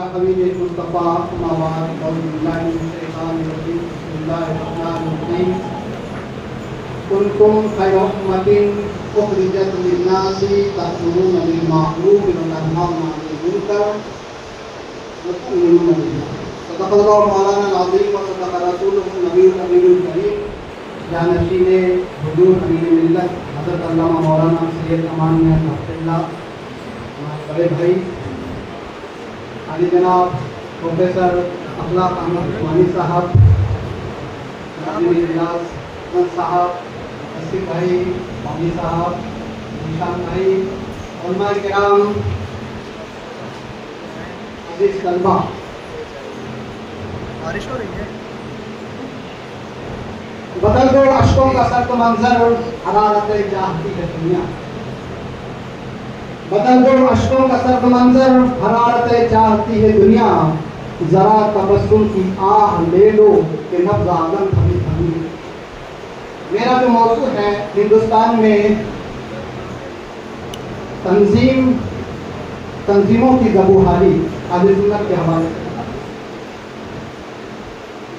حبیب مصطفیٰ مواد اعوذ باللہ من الشیطان الرجیم بسم اللہ الرحمن الرحیم کنتم خیر امۃ اخرجت للناس تأمرون بالمعروف وتنہون عن المنکر وتؤمنون باللہ صدق اللہ مولانا العظیم وصدق رسولہ النبی الامین الکریم جانشین حضور امین ملت حضرت علامہ مولانا سید امان حفظ اللہ ہمارے بڑے بھائی علی جناب پروفیسر اخلاق احمد عثمانی صاحب، ناظم اجلاس احمد صاحب، اسف بھائی، مولوی صاحب، نشان بھائی، علماء کرام، عزیز طلبہ، بارش ہو رہی ہے۔ بدل دو اشکوں کا سرد منظر، حرارت چاہتی ہے دنیا۔ بدل دو اشکوں کا سرد منظر، حرارت چاہتی ہے دنیا۔ ذرا تبسم کی آہ لے لو کہ نبض عالم تھمی تھمی۔ میرا جو موضوع ہے ہندوستان میں تنظیموں کی زبوحالی اہل سنت کے حوالے سے۔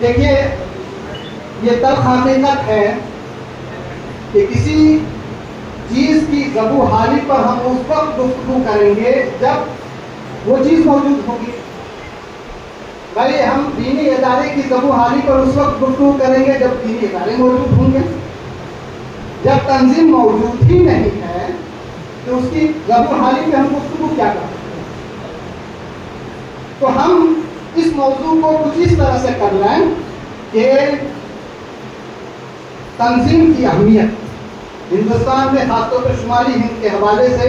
دیکھیے، یہ تلخ حقیقت ہے کہ کسی چیز کی زبوحالی پر ہم اس وقت گفتگو کریں گے جب وہ چیز موجود ہوگی۔ بھائی ہم دینی ادارے کی زبوحالی پر اس وقت گفتگو کریں گے جب دینی ادارے موجود ہوں گے۔ جب تنظیم موجود ہی نہیں ہے تو اس کی زبوحالی پہ ہم گفتگو کیا کر سکتے ہیں؟ تو ہم اس موضوع کو کچھ اس طرح سے کر لیں کہ تنظیم کی اہمیت ہندوستان میں، خاص طور پر شمالی ہند کے حوالے سے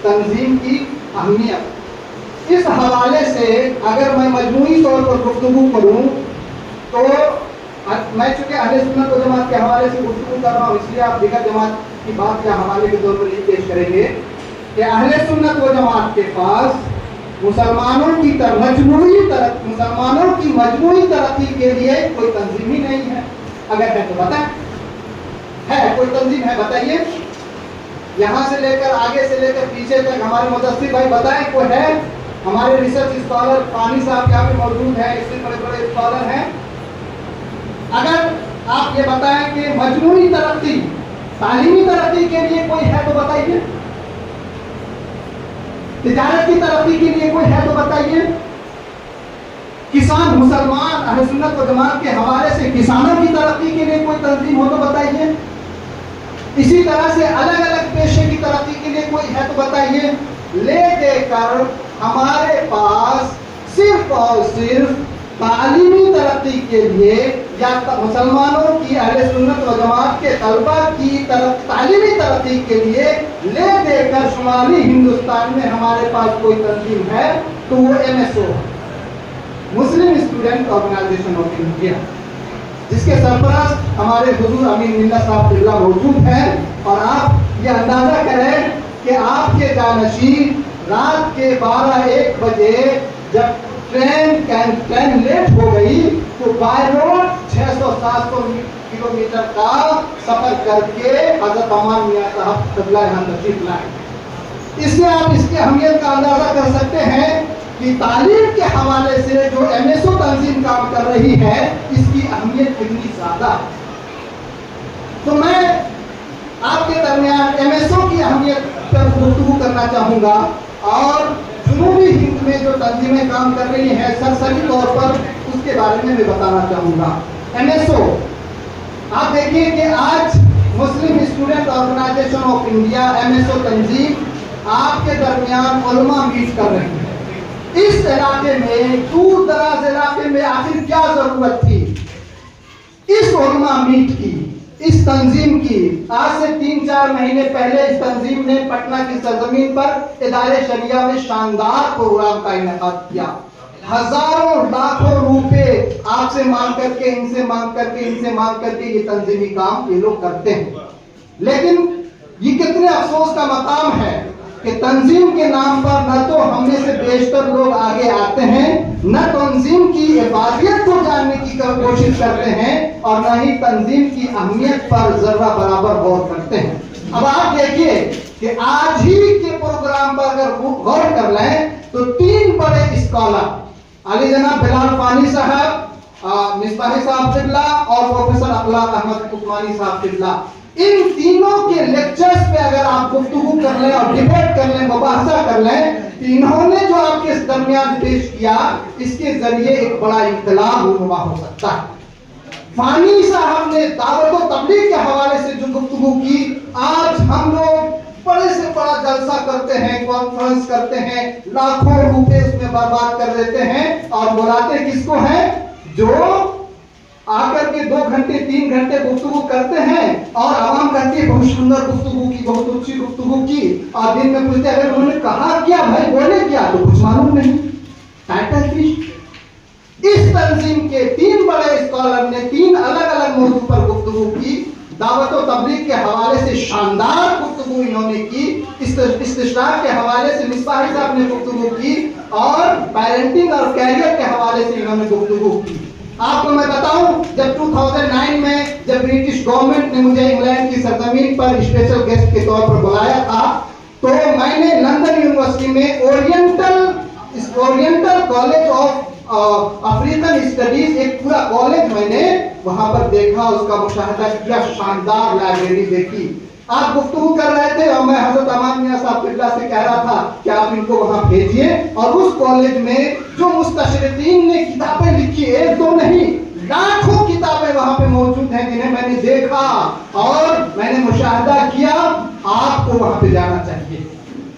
تنظیم کی اہمیت، اس حوالے سے اگر میں مجموعی طور پر گفتگو کروں تو میں چونکہ اہل سنت و جماعت کے حوالے سے گفتگو کر رہا ہوں، اس لیے آپ دیگر جماعت کی بات کے حوالے کے طور پر یہ پیش کریں گے کہ اہل سنت و جماعت کے پاس مسلمانوں کی مجموعی ترقی کے لیے کوئی تنظیم ہی نہیں ہے۔ اگر ہے تو بتائیں، ہے کوئی تنظیم ہے؟ بتائیے، یہاں سے لے کر آگے سے لے کر پیچھے تک ہمارے مدثر بھائی بتائیں کوئی ہے؟ ہمارے ریسرچ اسکالر پانی صاحب یہاں پہ موجود ہیں، اس سے بڑے بڑے اسکالر ہیں۔ اگر آپ یہ بتائیں کہ مجموعی ترقی، تعلیمی ترقی کے لیے کوئی ہے تو بتائیے، تجارت کی ترقی کے لیے کوئی ہے تو بتائیے، کسان، مسلمان اہل سنت و جماعت کے حوالے سے کسانوں کی ترقی کے لیے کوئی تنظیم ہو تو بتائیے، اسی طرح سے الگ الگ پیشے کی ترقی کے لیے کوئی ہے تو بتائیے۔ لے دے کر ہمارے پاس صرف اور صرف تعلیمی ترقی کے لیے یا مسلمانوں کی اہل سنت و جماعت کے طلبہ کی تعلیمی ترقی کے لیے لے دے کر شمالی ہندوستان میں ہمارے پاس کوئی تنظیم ہے تو وہ MSO ہے، Muslim student organization of India, جس کے سرپرست ہمارے حضور امین ملت صاحب اللہ موجود ہیں۔ اور آپ یہ اندازہ کریں کہ آپ کے جانشین رات کے 12-1 بجے جب ٹرین لیٹ ہو گئی تو بائی روڈ 600-700 کلومیٹر کا سفر کر کے حضرت امان میاں صاحب قبلہ یہاں تشریف لائے۔ اس سے آپ اس کی اہمیت کا اندازہ کر سکتے ہیں کہ تعلیم کے حوالے سے جو MSO تنظیم کام کر رہی ہے اس کی اہمیت کتنی زیادہ ہے۔ تو میں آپ کے درمیان MSO کی اہمیت پر گفتگو کرنا چاہوں گا اور جنوبی ہند میں جو تنظیمیں کام کر رہی ہیں سرسری طور پر اس کے بارے میں بتانا چاہوں گا۔ MSO آپ دیکھیے کہ آج Muslim student organization of India MSO تنظیم آپ کے درمیان علماء میٹ کر رہی ہے۔ اس علاقے میں، دور دراز علاقے میں آخر کیا ضرورت تھی اس علماء میٹ کی، اس تنظیم کی؟ آج سے 3-4 مہینے پہلے اس تنظیم نے پٹنہ کی سرزمین پر ادارے شریعہ میں شاندار پروگرام کا انعقاد کیا۔ ہزاروں لاکھوں روپے آپ سے مانگ کر کے، ان سے مانگ کر کے، ان سے مانگ کر کے یہ تنظیمی کام یہ لوگ کرتے ہیں۔ لیکن یہ کتنے افسوس کا مقام ہے کہ تنظیم کے نام پر نہ تو ہم میں سے بیشتر لوگ آگے آتے ہیں، نہ تنظیم کی عبادت کو جاننے کی کوشش کرتے ہیں، اور نہ ہی تنظیم کی اہمیت پر ذرہ برابر غور کرتے ہیں۔ اب آپ دیکھیے کہ آج ہی کے پروگرام پر اگر غور کر لیں تو 3 بڑے اسکالر अली जनाब बिलाल फानी साहब, मिसबाही साहब किबला और प्रोफेसर अखलाक अहमद उस्मानी साहब किबला, इन तीनों के लेक्चर्स पे अगर आप गुफ्तगू कर लें और डिबेट कर लें, मुबाहसा कर लें, इन्होंने जो आपके इस दरमियान पेश किया, इसके जरिए एक बड़ा इनकलाब रूनुमा हो सकता है। फानी साहब ने दावत व तबलीग के हवाले से जो गुफ्तगू की, आज हम लोग बड़े से बड़ा जलसा करते हैं, कॉन्फ्रेंस करते हैं, लाखों रुपए उसमें बर्बाद कर देते हैं और बुलाते किसको हैं? जो आकर के 2 घंटे 3 घंटे गुफ्तगू करते हैं और आवाम कहती है बहुत सुंदर गुफ्तगू की, बहुत अच्छी गुफ्तगू की, और दिन में पूछते अगर उन्होंने कहा क्या भाई, बोले क्या, तो कुछ मालूम नहीं। Title fish. इस तंजीम के 3 बड़े स्कॉलर ने 3 अलग अलग मौजू पर गुफ्तगू की। दावत व तबलीग के हवाले से शानदार गुफ्तगू इन्होंने की, इस्तिशराक के हवाले से मिसबाही साहब ने गुफ्तगू की, और पेरेंटिंग और कैरियर के हवाले से इन्होंने गुफ्तगू की। आपको मैं बताऊं, जब 2009 में जब ब्रिटिश गवर्नमेंट ने मुझे इंग्लैंड की सरजमीन पर स्पेशल गेस्ट के तौर पर बुलाया था, तो मैंने लंदन यूनिवर्सिटी में oriental college of African studies, एक पूरा कॉलेज मैंने वहां पर देखा, उसका मुशाहिदा किया, शानदार लाइब्रेरी देखी। आप गुफ्तगू कर रहे थे और मैं हजरत अमान मियां साहब किबला से कह रहा था कि आप इनको वहां भेजिए, और उस कॉलेज में जो मुस्तशरिकीन ने किताबें लिखी, 1-2 नहीं, लाखों किताबें वहां पे मौजूद हैं जिन्हें मैंने देखा और मैंने मुशाहिदा किया। आपको वहां पे जाना चाहिए।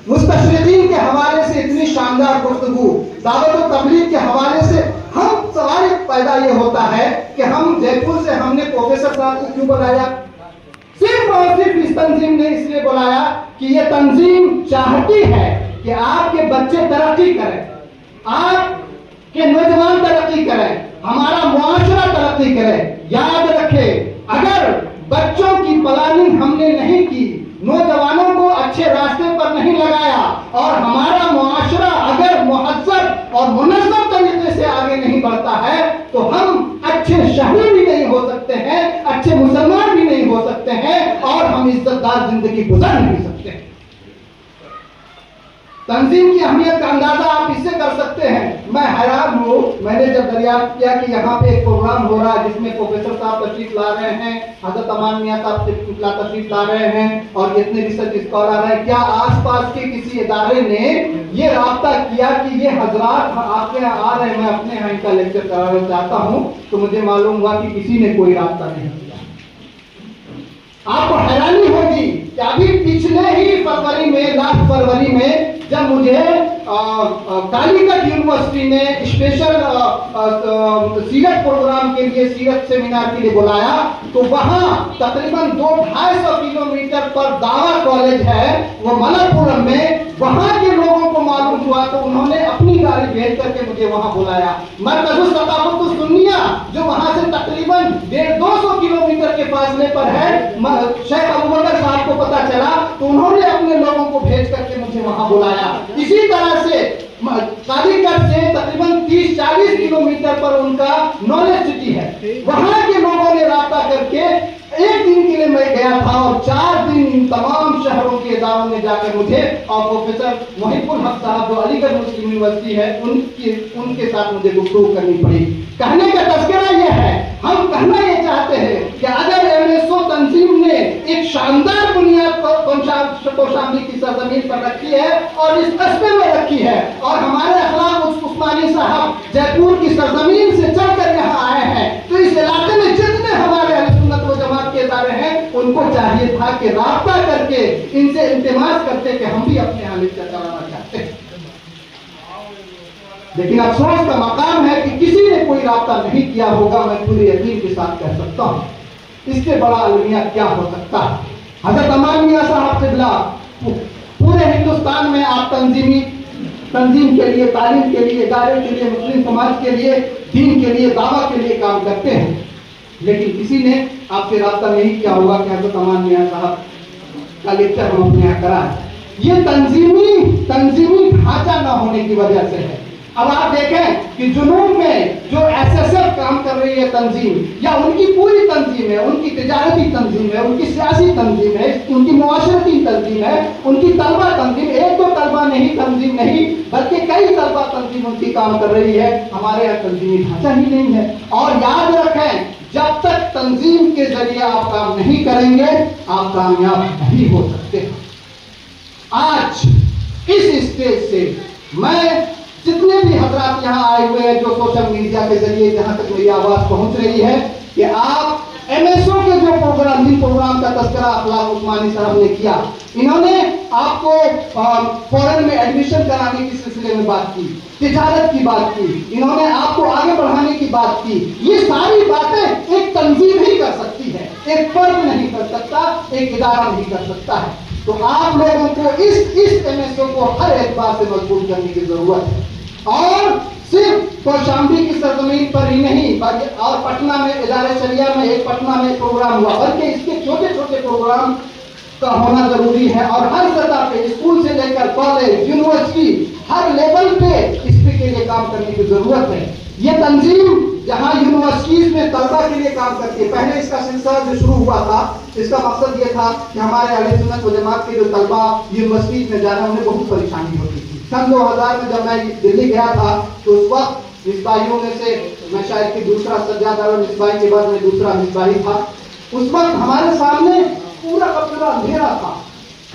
मुस्तशरिकीन के हवाले से इतनी शानदार गुफ्तगू, दावत व तबलीग के हवाले से हम सवाल पैदा ये होता है कि हम जयपुर से हमने प्रोफेसर साहब को क्यों बुलाया? सिर्फ और सिर्फ इस तंजीम ने इसलिए बुलाया कि ये तंजीम चाहती है कि आपके बच्चे तरक्की करें, आपके नौजवान तरक्की करें, हमारा मुआशरा तरक्की करे। याद रखें, अगर बच्चों की प्लानिंग हमने नहीं की, नौजवानों को अच्छे रास्ते पर नहीं लगाया, और हमारा मुआशरा अगर मुहज्जब और मुनज़्ज़म तरीके से आगे नहीं बढ़ता है, तो हम अच्छे शहरी भी नहीं हो सकते हैं, अच्छे मुसलमान भी नहीं हो सकते हैं, और हम इज्जतदार जिंदगी गुजार नहीं सकते हैं। तंजीम की अहमियत का अंदाजा आप इससे कर सकते हैं। मैं हैरान हूँ, मैंने जब दरियाफ्त किया कि यहाँ पे एक प्रोग्राम हो रहा है जिसमें प्रोफेसर साहब तशरीफ ला रहे हैं, हजरत अमान मियां साहब तशरीफ ला रहे हैं, और इतने रिसर्च स्कॉलर हैं, क्या आसपास के किसी इदारे ने ये राब्ता किया कि ये हजरात आपके यहाँ आ रहे हैं, मैं अपने यहाँ इनका लेक्चर कराना चाहता हूँ? तो मुझे मालूम हुआ कि किसी ने कोई राब्ता नहीं किया। आपको हैरानी होगी कि अभी पिछले ही फरवरी में, लास्ट फरवरी में, जब मुझे कालीकट यूनिवर्सिटी ने स्पेशल सीरत प्रोग्राम के लिए, सीरत सेमिनार के लिए बुलाया, तो वहां तकरीबन 200-250 किलोमीटर पर दावा कॉलेज है, वो मलकपुरम में, वहां के लोगों को मालूम हुआ तो उन्होंने अपनी गाड़ी भेज करके मुझे वहां बुलाया। मरकज़ुस सकाफ़तुस सुन्निया जो वहां से तकरीबन 150-200 किलोमीटर के फासले पर है, शेख अबू बकर साहब को पता चला तो उन्होंने अपने लोगों को भेज करके मुझे वहां बुलाया। इसी तरह से कालीकट से तकरीबन 30-40 किलोमीटर पर उनका नॉलेज सिटी है, वहां के लोगों ने राब्ता करके 1 दिन के लिए मैं गया था, और 4 दिन इन तमाम शहरों के इदारों में जाकर मुझे और प्रोफेसर मुहिबुल हक साहब जो अलीगढ़ मुस्लिम यूनिवर्सिटी है उनके साथ मुझे गुफ्तगू करनी पड़ी। कहने का तज़किरा ये है, हम कहना ये चाहते हैं कि अगर MSO तंजीम ने एक शानदार बुनियाद कौशाम्बी की सरजमीन पर रखी है और इस कस्बे में रखी है, और हमारे अखलाक उस्मानी साहब जयपुर की सरजमीन से चलकर यहाँ आए हैं, तो इस इलाके में जितने हमारे अहले सुन्नत व जमात के इदारे हैं उनको चाहिए था कि राब्ता करके इनसे इल्तिमास करते कि हम भी अपने यहाँ लेक्चर कराना चाहते हैं। लेकिन अफसोस का मकाम है कि किसी ने कोई राब्ता नहीं किया होगा। मैं पूरे यकीन के साथ कह सकता हूँ, इससे बड़ा अलमिया क्या हो सकता है। हजरत अमान मियां साहब किबला पूरे हिंदुस्तान में आप तंजीम के लिए, तालीम के लिए, इदारे के लिए, मुस्लिम समाज के लिए, दीन के लिए, दावा के लिए काम करते हैं, लेकिन किसी ने आपसे राब्ता नहीं किया होगा कि हजरत अमान मियां साहब का लेक्चर हम अपने यहाँ कराएं। ये तंजीमी ढांचा न होने की वजह से है। अब आप देखें कि जुनून में जो BSF کام کر رہی ہے تنظیم، یا ان کی پوری تنظیم ہے، ان کی تجارتی تنظیم ہے، ان کی سیاسی تنظیم ہے، ان کی معاشرتی تنظیم ہے، ان کی طلبہ تنظیم، ایک دو طلبہ نہیں تنظیم نہیں بلکہ کئی طلبہ تنظیم ان کی کام کر رہی ہے. ہمارے یہاں تنظیمی ڈھانچہ ہی نہیں ہے. اور یاد رکھیں، جب تک تنظیم کے ذریعے آپ کام نہیں کریں گے آپ کامیاب نہیں ہو سکتے. آج اس اسٹیج سے میں جتنے بھی حضرات یہاں آئے ہوئے ہیں جو سوشل میڈیا کے ذریعے جہاں تک میری آواز پہنچ رہی ہے کہ آپ MSO کے جو پروگرام، جن پروگرام کا تذکرہ اخلاق عثمانی صاحب نے کیا، انہوں نے آپ کو فورن میں ایڈمیشن کرانے کے سلسلے میں بات کی، تجارت کی بات کی، انہوں نے آپ کو آگے بڑھانے کی بات کی. یہ ساری باتیں ایک تنظیم ہی کر سکتی ہے، ایک فرد نہیں کر سکتا، ایک ادارہ نہیں کر سکتا ہے. تو آپ لوگوں کو اس MSO کو ہر اعتبار سے مضبوط کرنے کی ضرورت ہے. اور صرف کوشامبی کی سرزمین پر ہی نہیں بلکہ اور پٹنہ میں، ادارے شریعہ میں ایک پٹنہ میں پروگرام ہوا، بلکہ اس کے چھوٹے چھوٹے پروگرام کا ہونا ضروری ہے. اور ہر سطح پہ، اسکول سے لے کر کالج، یونیورسٹی، ہر لیول پہ اس کے لیے کام کرنے کی ضرورت ہے. یہ تنظیم جہاں یونیورسٹیز میں طلبہ کے لیے کام کرتی ہے، پہلے اس کا سلسلہ جو شروع ہوا تھا اس کا مقصد یہ تھا کہ ہمارے اہل سنت و جماعت کے جو طلبہ یونیورسٹیز میں جانا انہیں بہت پریشانی ہوتی تھی. سن 2000 میں جب میں دلی گیا تھا تو اس وقت مصباحیوں میں سے میں شاید کہ دوسرا سجاد اور مصباحی کے بعد میں دوسرا مصباحی تھا. اس وقت ہمارے سامنے پورا کا پورا اندھیرا تھا،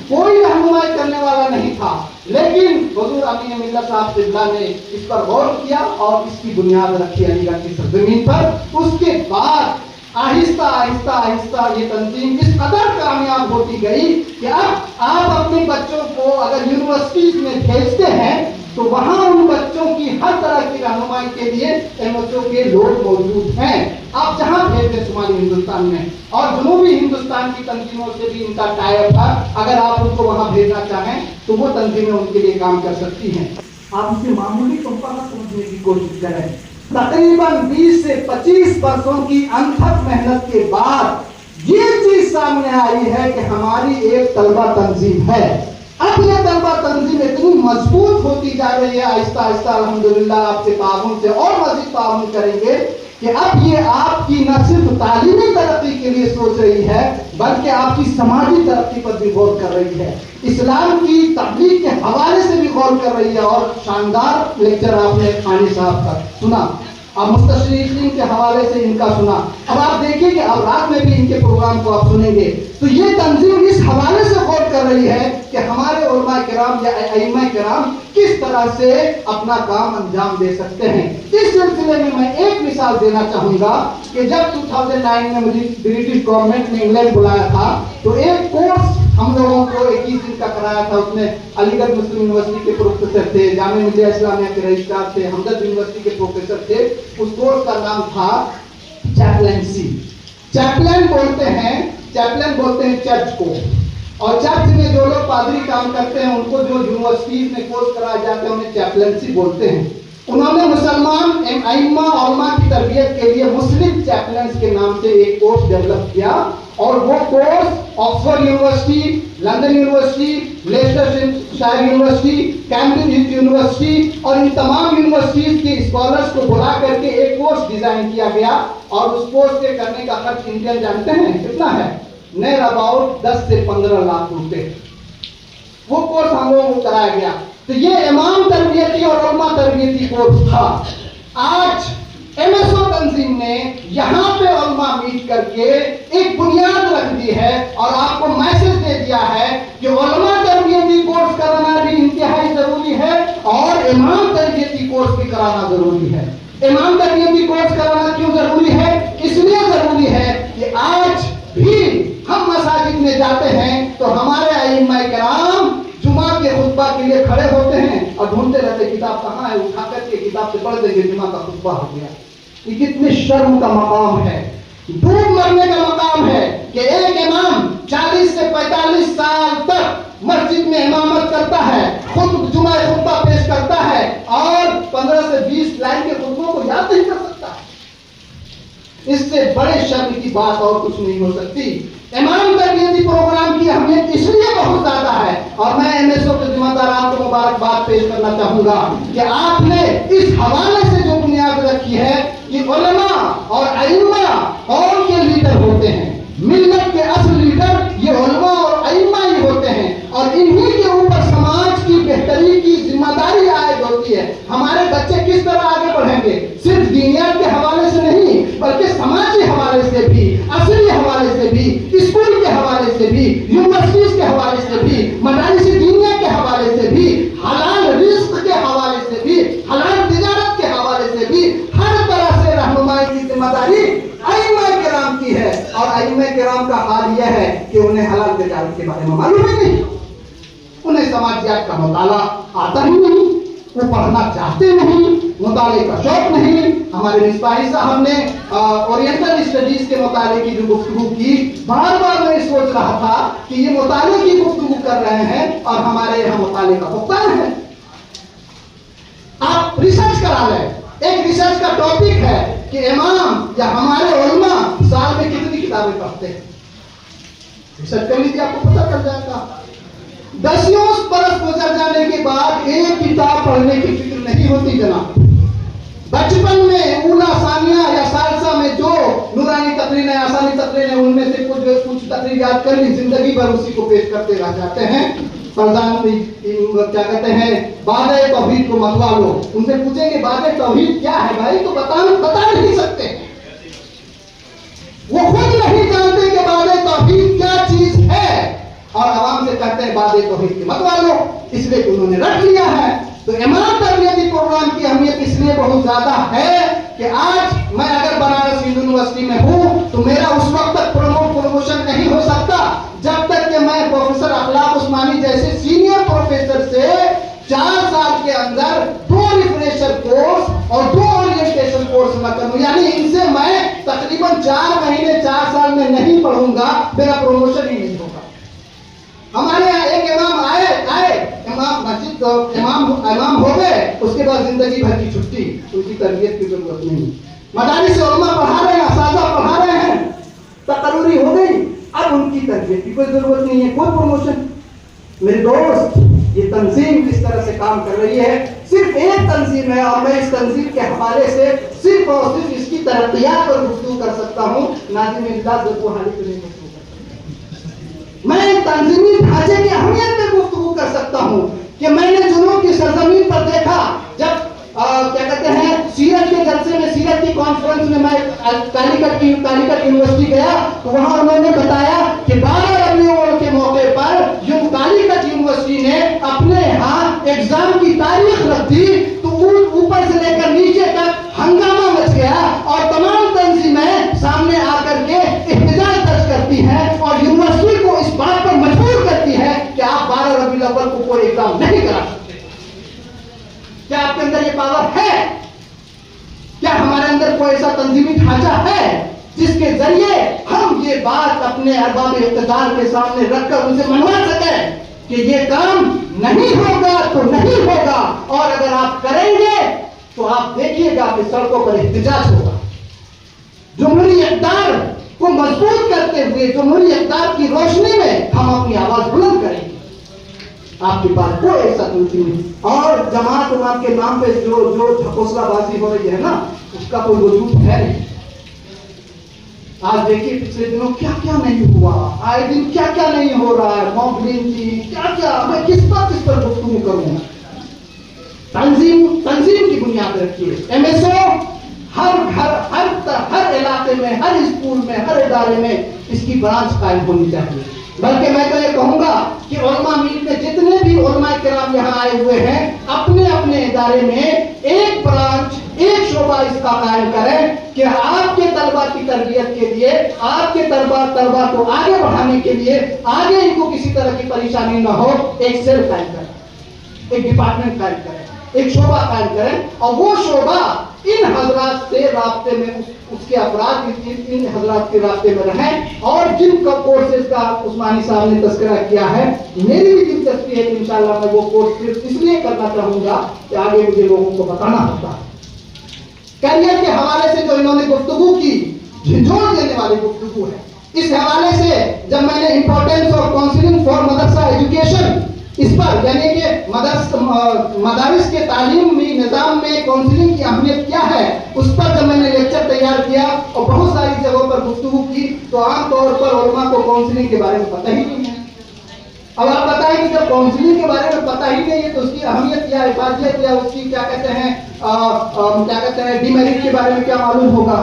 کوئی رہنمائی کرنے والا نہیں تھا. لیکن حضور امین ملت صاحب قبلہ نے اس پر غور کیا اور اس کی بنیاد رکھی علی گڑھ کی سرزمین پر. اس کے بعد آہستہ آہستہ آہستہ یہ تنظیم اس قدر کامیاب ہوتی گئی کہ اب آپ اپنے بچوں کو اگر یونیورسٹیز میں بھیجتے ہیں تو وہاں ان بچوں کی ہر طرح کی رہنمائی کے لیے MSO کے لوگ موجود ہیں. آپ جہاں بھیجتے شمالی ہندوستان میں اور جنوبی ہندوستان کی تنظیموں سے بھی ان کا ٹائی اپ تھا. اگر آپ ان کو وہاں بھیجنا چاہیں تو وہ تنظیمیں ان کے لیے کام کر سکتی ہیں. آپ اسے معمولی طور سمجھنے کی کوشش کریں. تقریباً 20 سے 25 برسوں کی انتھک محنت کے بعد یہ چیز سامنے آئی ہے کہ ہماری ایک طلبہ تنظیم ہے. اب یہ طلبہ تنظیم اتنی مضبوط ہوتی جا رہی ہے آہستہ آہستہ، الحمدللہ آپ کے تعاون سے اور مزید تعاون کریں گے کہ اب یہ آپ کی نہ صرف تعلیمی ترقی کے لیے سوچ رہی ہے بلکہ آپ کی سماجی ترقی پر بھی غور کر رہی ہے، اسلام کی تبلیغ کے حوالے سے بھی غور کر رہی ہے. اور شاندار لیکچر آپ نے خانی صاحب کا سنا، اب مستشرقین کے حوالے سے ان کا سنا. اب آپ دیکھیں کہ اب رات میں بھی ان کے پروگرام کو آپ سنیں گے. تو یہ تنظیم اس حوالے سے غور کر رہی ہے کہ ہمارے علماء کرام یا ائمہ کرام کس طرح سے اپنا کام انجام دے سکتے ہیں. اس سلسلے میں ایک مثال دینا چاہوں گا کہ جب 2009 میں مجھے برٹش گورنمنٹ نے انگلینڈ بلایا تھا تو ایک کورس ہم لوگوں کو 21 دن کا کرایا تھا. اس میں علی گڑھ مسلم یونیورسٹی کے پروفیسر تھے، جامعہ ملیہ اسلامیہ کے رجسٹرار تھے، ہمدرد یونیورسٹی کے پروفیسر تھے. اس کورس کا نام تھا چیپلنسی. چیپلن بولتے ہیں چرچ کو، اور چرچ میں جو لوگ پادری کام کرتے ہیں ان کو جو یونیورسٹیز میں کورس کرائے جاتے ہیں انہیں چیپلنسی بولتے ہیں. انہوں نے مسلمان ائمہ علماء کی تربیت کے لیے مسلم چیپلنس کے نام سے ایک کورس ڈیولپ کیا. اور وہ course Oxford university, London university, Leicester shire university, Cambridge university اور ان تمام یونیورسٹیز کے اسکالرز کو بلا کر کے ایک کورس ڈیزائن کیا گیا. اور اس کورس کے کرنے کا خرچ انڈین جانتے ہیں کتنا ہے؟ نیئر اباؤٹ 10 سے 15 لاکھ روپے. وہ کورس ہم لوگوں کو کرایا گیا. تو یہ امام تربیتی اور علماء تربیتی کورس تھا. آج MSO تنظیم نے یہاں پہ علماء میٹ کر کے ایک بنیاد رکھ دی ہے اور آپ کو میسج دے دیا ہے کہ علماء تربیتی کورس کرانا بھی انتہائی ضروری ہے اور امام تربیتی کورس بھی کرانا ضروری ہے. امام تربیتی کورس کرانا کیوں ضروری ہے؟ اس لیے ضروری ہے کہ آج بھی ہم مساجد میں جاتے ہیں تو ہمارے ائمہ کرام جمعہ کے خطبہ کے لیے کھڑے ہوتے ہیں اور ڈھونڈتے رہتے کتاب کہاں ہے، اٹھا کر کے کتاب سے پڑھ دیں گے جمعہ کا خطبہ ہو گیا. یہ کتنی شرم کا مقام ہے، ڈوب مرنے کا مقام ہے کہ ایک امام 40 سے 45 سال تک مسجد میں امامت کرتا ہے، خود جمعہ خطبہ پیش کرتا ہے اور 15 سے 20 لائن کے خطبوں کو یاد نہیں کر سکتا. اس سے بڑے شرم کی بات اور کچھ نہیں ہو سکتی. امام تربیتی پروگرام کی اہمیت اس لیے بہت زیادہ ہے اور میں MSO کے ذمہ داران کو مبارکباد پیش کرنا چاہوں گا کہ آپ نے اس حوالے سے جو بنیاد رکھی ہے کہ तजारत के बारे में मालूम ही नहीं, उन्हें समाजियात का मुताला आता ही नहीं, वो पढ़ना चाहते नहीं, मुताले का शौक नहीं। हमारे मिसबाही साहब ने ओरिएंटल स्टडीज के मुताले की जो गुफ्तगू की, बार बार मैं सोच रहा था कि ये मुताले की गुफ्तगू कर रहे हैं और हमारे यहाँ मुताले का भुगतान है। आप रिसर्च करा लें, एक रिसर्च का टॉपिक है कि इमाम या हमारे उलमा साल में कितनी किताबें पढ़ते हैं, रिसर्च कर लीजिए, आपको पता चल जाएगा। 10 बरस गुजर जाने के बाद एक किताब पढ़ने की फिक्र नहीं होती जनाब। बचपन में ऊला सानिया या सालसा में जो नूरानी तकरीरें, आसानी तकरीरें, उनमें से कुछ तकरीर याद कर ली, जिंदगी भर उसी को पेश करते रह जाते हैं। फरजान क्या कहते हैं, बादे तौहीद को मतवा लो, उनसे पूछेंगे बादे तौहीद क्या है भाई, तो बता नहीं सकते, वो खुद नहीं जानते कि बादे तौहीद क्या चीज है, और आवाम से कहते हैं बादे तौहीद की मतवा लो, इसलिए उन्होंने रख लिया है। तो इमाम तरबियती प्रोग्राम की अहमियत इसलिए बहुत ज्यादा है कि आज मैं अगर बनारस हिंदू यूनिवर्सिटी में हूँ तो मेरा उस वक्त तक प्रमोशन नहीं हो सकता जब तक कि मैं प्रोफेसर अखलाक उस्मानी जैसे सीनियर प्रोफेसर से 4 साल के अंदर 2 रिफ्रेशर कोर्स और 2 ओरिएंटेशन कोर्स न करूं, यानी इनसे मैं तकरीबन 4 महीने 4 साल में नहीं पढ़ूंगा, मेरा प्रमोशन ही नहीं होगा। हमारे यहाँ एक इमाम आए इमाम मस्जिद इमाम हो गए, उसके बाद जिंदगी भर की छुट्टी, उनकी तरबियत की जरूरत नहीं। मदारिस से उलमा पढ़ा रहे हैं, असातिज़ा पढ़ा रहे हैं, तकर्रूरी हो गई, अब उनकी तरबियत की कोई जरूरत नहीं है, कोई प्रमोशन। मेरे दोस्त, ये तंजीम किस तरह से काम कर रही है, सिर्फ एक तंजीम है और मैं इस तंजीम के हवाले से सिर्फ और सिर्फ इसकी तरक्कियात पर गुफ्तगू कर सकता हूँ, नाज़िम इमदाद ज़रक़ानी पे नहीं गुफ्तगू कर सकता। मैं तंजीमी ढांचे की अहमियत पे गुफ्तगू कर सकता हूँ कि मैंने जुनूब की सरजमीन पर देखा, जब क्या कहते हैं सीरत के जलसे में, सीरत की कॉन्फ्रेंस में मैं कालीकट यूनिवर्सिटी गया, तो वहां उन्होंने बताया कि 12 रबीउल अव्वल के मौके पर कालीकट यूनिवर्सिटी ने अपने यहाँ एग्जाम की तारीख रख दी, तो ऊपर से लेकर नीचे तक हंगामा मच गया और तमाम तंजीमें सामने आकर के एहतजाज दर्ज करती हैं और यूनिवर्सिटी को इस बात पर मजबूर करती है कि आप 12 रबीउल अव्वल को कोई एग्जाम नहीं करा सकते। क्या आपके अंदर ये पावर है? क्या हमारे अंदर कोई ऐसा तंजीमी ढांचा है जिसके जरिए हम ये बात अपने अरबाब इक़्तिदार के सामने रखकर उनसे मनवा सकें कि ये काम नहीं होगा तो नहीं होगा, और अगर आप करेंगे तो आप देखिएगा कि सड़कों पर एहतजाज होगा। जमहूरी इक़्तिदार को मजबूत करते हुए, जमहूरी इक़्तिदार की रोशनी में हम अपनी आवाज बुलंद करेंगे। आपके पास कोई ऐसा तंजीम नहीं, और जमात उमात के नाम पे जो ढकोसलाबाजी हो रही है ना, उसका कोई वजूद है नहीं। आज देखिए पिछले दिनों क्या क्या नहीं हुआ, आए दिन क्या क्या नहीं हो रहा है, मॉब लिंचिंग, क्या क्या, मैं किस पर गुफ्तगू करूंगा। तंजीम की बुनियाद रखिए। एमएसओ हर घर, हर इलाके में, हर स्कूल में, हर इदारे में इसकी ब्रांच कायम होनी चाहिए। बल्कि मैं तो ये कहूंगा कि उलमा मील के जितने भी उलमा किराम यहाँ आए हुए हैं, अपने अपने इदारे में एक ब्रांच, एक शोबा इसका कायम करें कि आपके तलबा की तरबियत के लिए, आपके तलबा को आगे बढ़ाने के लिए, आगे इनको किसी तरह की परेशानी ना हो, एक सेल कायम करें, एक डिपार्टमेंट कायम करें, एक शोबा कायम करें, और वो शोबा इन हजरात से राब्ते में, उसके अफराद इन हजरात के रास्ते में रहें। और जिन कोर्सेज का उस्मानी साहब ने तस्करा किया है, मेरी भी दिलचस्पी है कि इंशाअल्लाह मैं वो कोर्स सिर्फ इसलिए करना चाहूंगा कि आगे मुझे लोगों को बताना होता है। करियर के हवाले से जो इन्होंने गुफ्तगू की, झिझोड़ देने वाली गुफ्तगू है। इस हवाले से जब मैंने importance of counselling for Madrasa education, इस पर यानी कि मदारिस के तालीमी निज़ाम में काउंसलिंग की अहमियत क्या है, उस पर जब मैंने लेक्चर तैयार किया और बहुत सारी जगहों पर गुफ्तगू की, तो आमतौर पर उलमा को काउंसलिंग के बारे में पता ही नहीं है। अब आप बताएं कि जब काउंसलिंग के बारे में पता ही नहीं है तो उसकी अहमियत या हिफाजत या उसकी क्या कहते हैं डिमेरिट के बारे में क्या मालूम होगा।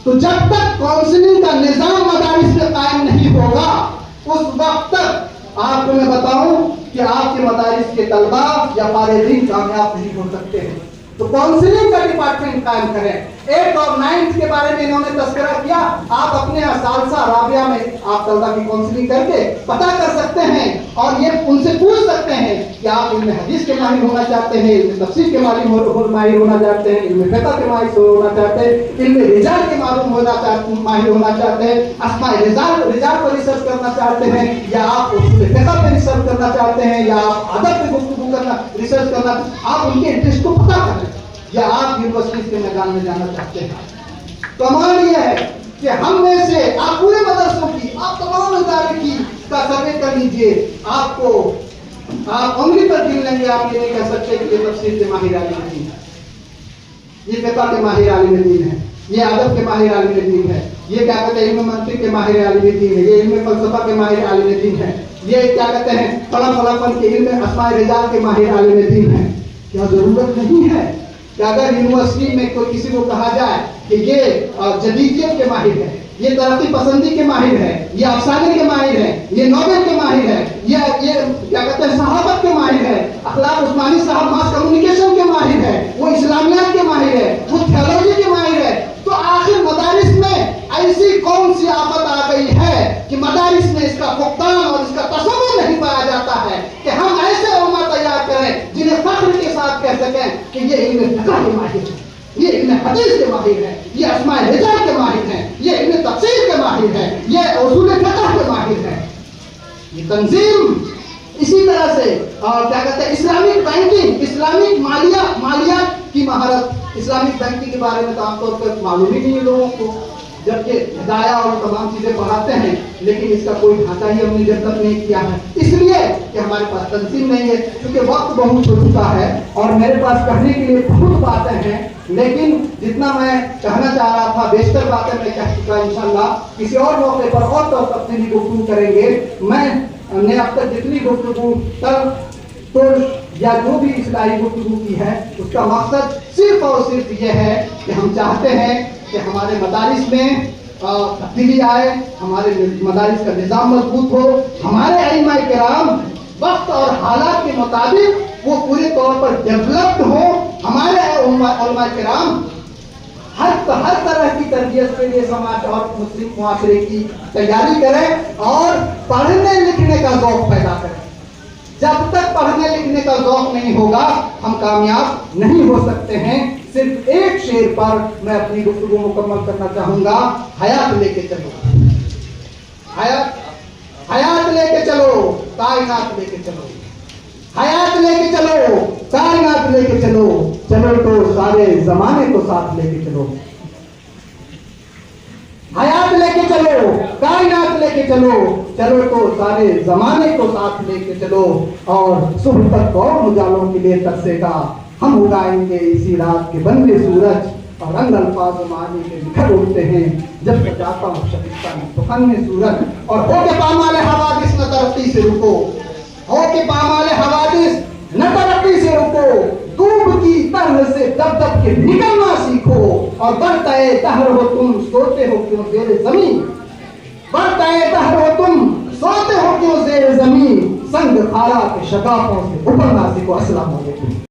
तो जब तक काउंसलिंग का निज़ाम मदारिस में कायम नहीं होगा, उस वक्त तक आपको मैं बताऊं कि आपके मदारिस के तलबा या फारिगीन कामयाब नहीं हो सकते हैं। तो काउंसलिंग का डिपार्टमेंट कायम करें। 8 और 9 के बारे में इन्होंने तस्करा किया। आप अपने सालसा राबिया में आप तलबा की काउंसलिंग करके पता कर सकते हैं और ये उनसे पूछ सकते हैं कि आप इल्म हदीस के माहिर होना चाहते हैं, इल्म तफसीर के माहिर होना चाहते हैं, इल्म फिक़ह के माहिर होना चाहते हैं, इल्म रिजाल के माहिर होना चाहते हैं, अस्माए रिजाल पर रिसर्च करना चाहते हैं, या आप उसूल फिक़ह पे रिसर्च करना चाहते हैं, या आप अदब पे गुफ्तगू करना रिसर्च करना, आप उनके इंटरेस्ट को पता करें, या आप यूनिवर्सिटीज के मैदान में जाना चाहते हैं। तो हमारा यह है कि हम में से आप पूरे मदरसों की, आप तमाम इदारे की का सर्वे कर लीजिए। आपको आप उंगली पर गिन लेंगे, आप ये नहीं कह सकते कि ये तफसीर के माहिर आलिम दीन है, ये फिक़ह के माहिर आलिम दीन है, ये अदब के माहिर आलिम दीन है, ये क्या कहते हैं इल्म मंतिक के माहिर आलिम दीन है, ये इल्म फलसफा के माहिर आलिम दीन है, ये क्या कहते हैं फलाफन के इल्म अस्माए रिजाल के माहिर आलिम दीन है। क्या जरूरत नहीं है कि अगर यूनिवर्सिटी में कोई किसी को कहा जाए कि ये जदीदियत के माहिर है, ये तरक्की पसंदी के माहिर है, ये अफसाने के माहिर है, ये नोबेल के माहिर है, ये क्या कहते हैं सहाबत के माहिर है, अखलाक उस्मानी साहब मास कम्युनिकेशन के माहिर है, वो इस्लामियात के माहिर है, वो थियोलॉजी के माहिर है, तो आखिर मदारिस में ऐसी कौन सी आफत आ गई है कि मदारिस में इसका फुक़दान और इसका तसव्वुर नहीं पाया जाता है कि हम ऐसे उम्मा तैयार करें जिन्हें फख्र के साथ कह सकें कि ये इल्म फिक़ह के माहिर है, ये इल्म हदीस के माहिर है, ये अस्माए रिजाल के माहिर है, ये इल्म तफसीर के माहिर है, ये उसूल फिक़ह के माहिर है। ये तंजीम इसी तरह से क्या कहते हैं इस्लामिक बैंकिंग, इस्लामिक मालियात की महारत, इस्लामिक बैंकिंग के बारे में तो आमतौर पर मालूम ही नहीं है लोगों को, जबकि हिदाया और तमाम चीज़ें पढ़ाते हैं, लेकिन इसका कोई ढांचा ही हमने जब तक नहीं किया है, इसलिए कि हमारे पास तंजीम नहीं है, क्योंकि वक्त बहुत हो चुका है और मेरे पास कहने के लिए बहुत बातें हैं, लेकिन जितना मैं कहना चाह रहा था बेशतर बातें मैं कह चुका। इंशाअल्लाह किसी और मौके पर और तो तफसीली गुफ्तगू करेंगे। मैंने अब तक जितनी गुफ्तगू तो या जो भी इस्लाही गुफ्तगू की है उसका मकसद सिर्फ और सिर्फ ये है कि हम चाहते हैं कि हमारे मदारिस में तब्दीली आए, हमारे मदारिस का निज़ाम मजबूत हो, हमारे अइम्मा किराम वक्त और हालात के मुताबिक वो पूरे तौर पर डेवलप्ड हो, हमारे उलमा किराम हर तरह की तरबियत के लिए समाज और मुस्लिम मुआशरे की तैयारी करें और पढ़ने लिखने का ज़ौक़ पैदा करें। जब तक पढ़ने लिखने का ज़ौक़ नहीं होगा हम कामयाब नहीं हो सकते हैं। सिर्फ एक शेर पर मैं अपनी गुफ्तगू मुकम्मल करना चाहूंगा। हयात लेके चलो, हयात लेके चलो, कायनात लेके चलो, हयात लेके चलो, कायनात लेके चलो, चलो तो सारे जमाने को साथ लेके चलो, हयात लेके चलो, कायनात लेके चलो, चलो तो सारे जमाने को साथ लेके चलो, और सुबह तक कौम उजालों के लिए तरसेगा, हम उड़ाएंगे इसी रात के बनवे सूरज, और रंग अल्फाज मानी के बिखर उठते हैं जब तक जाता हूँ शबिस्तान सुखन में सूरज। और हो के पामाले हवादिस न तरक्की से रुको, हो के पामाले हवादिस न तरक्की से रुको, दूब की तरह से दब दब के निकलना सीखो, और बढ़ते दहर हो तुम सोते हो क्यों ज़ेर ज़मीन, बढ़ते दहर हो तुम सोते हो क्यों ज़ेर ज़मीन, संग खारा के शगाफों से उबरना सीखो। अस्सलाम वालेकुम।